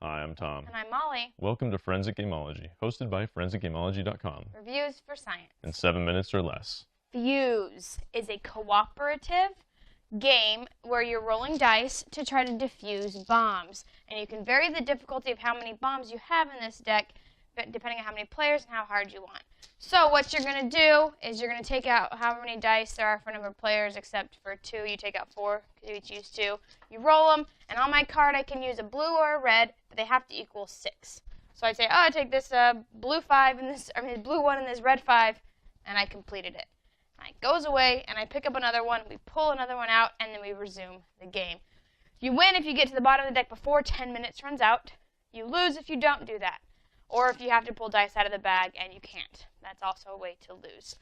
Hi, I'm Tom. And I'm Molly. Welcome to Forensic Gameology, hosted by ForensicGameology.com. Reviews for science. In 7 minutes or less. Fuse is a cooperative game where you're rolling dice to try to defuse bombs. And you can vary the difficulty of how many bombs you have in this deck, depending on how many players and how hard you want. So what you're going to do is you're going to take out however many dice there are for a number of players, except for 2. You take out 4, because you each use 2. You roll them, and on my card I can use a blue or a red, but they have to equal 6. So I say, oh, I take this blue 5 and this, blue 1 and this red 5, and I completed it. And it goes away, and I pick up another one, we pull another one out, and then we resume the game. You win if you get to the bottom of the deck before 10 minutes runs out. You lose if you don't do that. Or if you have to pull dice out of the bag and you can't. That's also a way to lose.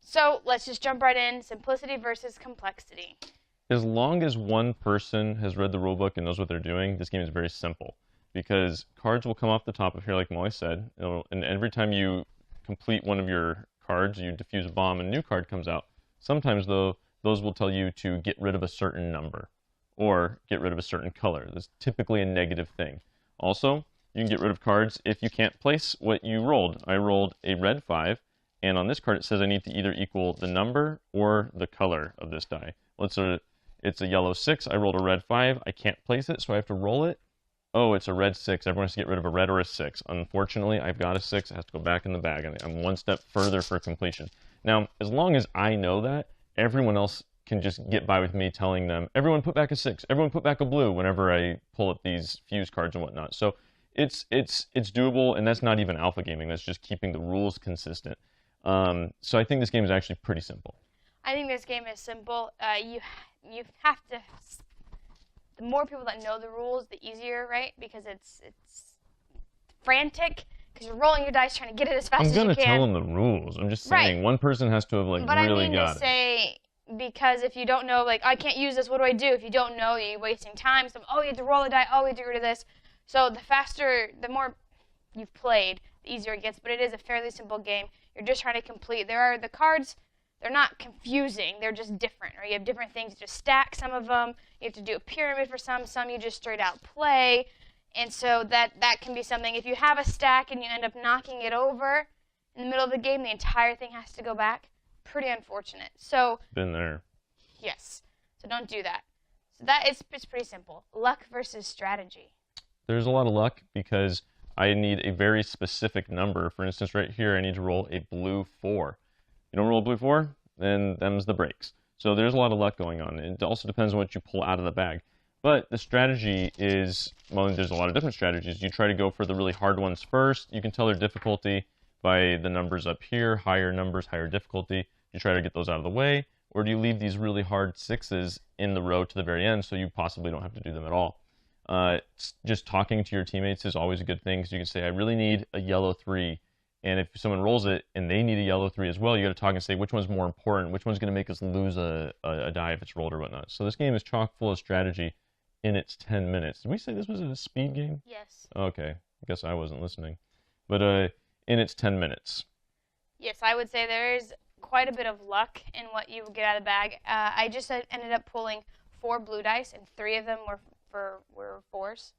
So let's just jump right in. Simplicity versus complexity. As long as one person has read the rulebook and knows what they're doing, this game is very simple. Because cards will come off the top of here, like Molly said, and every time you complete one of your cards, you defuse a bomb and a new card comes out. Sometimes, though, those will tell you to get rid of a certain number or get rid of a certain color. That's typically a negative thing. Also, you can get rid of cards if you can't place what you rolled. I rolled a red 5, and on this card it says I need to either equal the number or the color of this die. It's a yellow 6. I rolled a red 5. I can't place it, so I have to roll it. Oh, it's a red 6. Everyone has to get rid of a red or a 6. Unfortunately, I've got a 6. It has to go back in the bag, and I'm one step further for completion. Now, as long as I know that, everyone else can just get by with me telling them, everyone put back a 6. Everyone put back a blue whenever I pull up these fuse cards and whatnot. So it's doable, and that's not even alpha gaming. That's just keeping the rules consistent. So I think this game is actually pretty simple. I think this game is simple. You have to. The more people that know the rules, the easier, right? Because it's frantic. Because you're rolling your dice trying to get it as fast as you can. I'm gonna tell them the rules. I'm just saying, one person has to have really got it. But I mean to say, because if you don't know, like, I can't use this. What do I do? If you don't know, you're wasting time. So, oh, you have to roll a die. Oh, you have to get rid of this. So the more you've played, the easier it gets. But it is a fairly simple game. You're just trying to complete. The cards, they're not confusing. They're just different. Or you have different things. You just stack some of them. You have to do a pyramid for some. Some you just straight out play. And so that can be something. If you have a stack and you end up knocking it over in the middle of the game, the entire thing has to go back. Pretty unfortunate. So been there. Yes. So don't do that. So it's pretty simple. Luck versus strategy. There's a lot of luck because I need a very specific number. For instance, right here, I need to roll a blue 4. You don't roll a blue 4, then them's the breaks. So there's a lot of luck going on. It also depends on what you pull out of the bag. But the strategy is, well, there's a lot of different strategies. You try to go for the really hard ones first. You can tell their difficulty by the numbers up here. Higher numbers, higher difficulty. You try to get those out of the way. Or do you leave these really hard 6s in the row to the very end so you possibly don't have to do them at all? Just talking to your teammates is always a good thing because you can say, I really need a yellow 3. And if someone rolls it and they need a yellow 3 as well, you got to talk and say which one's more important, which one's going to make us lose a die if it's rolled or whatnot. So this game is chock full of strategy in its 10 minutes. Did we say this was a speed game? Yes. Okay. I guess I wasn't listening. But in its 10 minutes. Yes, I would say there's quite a bit of luck in what you get out of the bag. I just ended up pulling 4 blue dice, and 3 of them were 4s.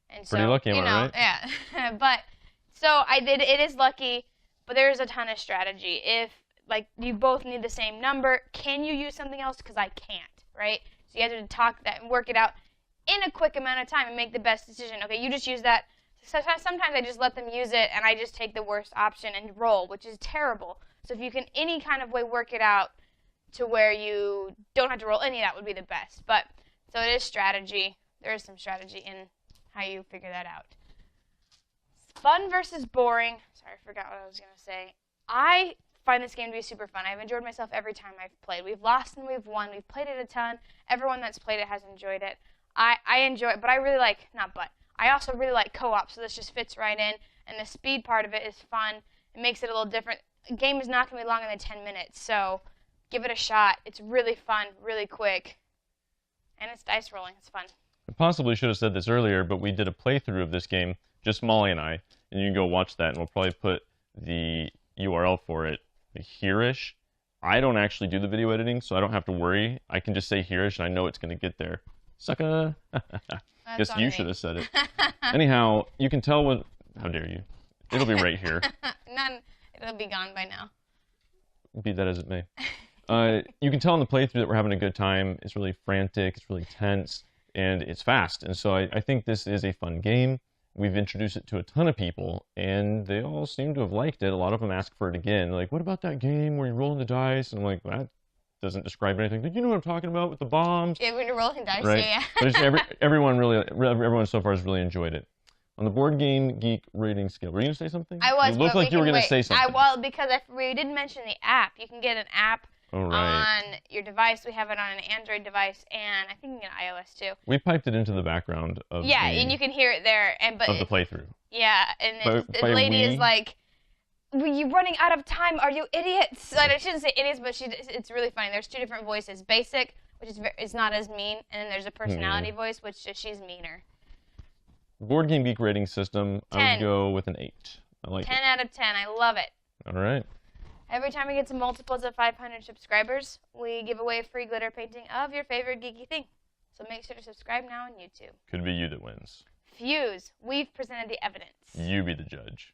And pretty lucky, am I right? Yeah. But so it is lucky, but there's a ton of strategy. If like you both need the same number, can you use something else? Because I can't, right? So you have to talk that and work it out in a quick amount of time and make the best decision. Okay, you just use that. So sometimes I just let them use it, and I just take the worst option and roll, which is terrible. So if you can any kind of way work it out to where you don't have to roll any, that would be the best. But so it is strategy. There is some strategy in how you figure that out. Fun versus boring. Sorry, I forgot what I was going to say. I find this game to be super fun. I've enjoyed myself every time I've played. We've lost and we've won. We've played it a ton. Everyone that's played it has enjoyed it. I enjoy it, but I also really like co-op, so this just fits right in. And the speed part of it is fun. It makes it a little different. A game is not going to be longer than 10 minutes, so give it a shot. It's really fun, really quick. And it's dice rolling. It's fun. I possibly should have said this earlier, but we did a playthrough of this game, just Molly and I, and you can go watch that, and we'll probably put the URL for it here-ish. I don't actually do the video editing, so I don't have to worry. I can just say here-ish, and I know it's going to get there. Sucker! That's Guess on you me. should have said it. Anyhow, you can tell what. How dare you? It'll be right here. It'll be gone by now. Be that as it may. You can tell in the playthrough that we're having a good time. It's really frantic, it's really tense, and it's fast. And so I think this is a fun game. We've introduced it to a ton of people, and they all seem to have liked it. A lot of them ask for it again. Like, what about that game where you're rolling the dice? And I'm like, that doesn't describe anything. Like, you know what I'm talking about with the bombs? Yeah, when you're rolling dice, Right? yeah. But everyone so far has really enjoyed it. On the Board Game Geek rating scale, were you going to say something? I was. You looked but like you were going to say something. Because we didn't mention the app. You can get an app on your device. We have it on an Android device, and I think you can get iOS too. We piped it into the background of and you can hear it there. But the playthrough. Yeah, and the lady is like, "Were you running out of time? Are you idiots?" Like, I shouldn't say idiots, but it's really funny. There's two different voices: basic, which is not as mean, and then there's a personality voice, which she's meaner. Board Game Geek rating system, 10. I would go with an 8. I like 10 out of 10. I love it. All right. Every time we get to multiples of 500 subscribers, we give away a free glitter painting of your favorite geeky thing. So make sure to subscribe now on YouTube. Could be you that wins. Fuse, we've presented the evidence. You be the judge.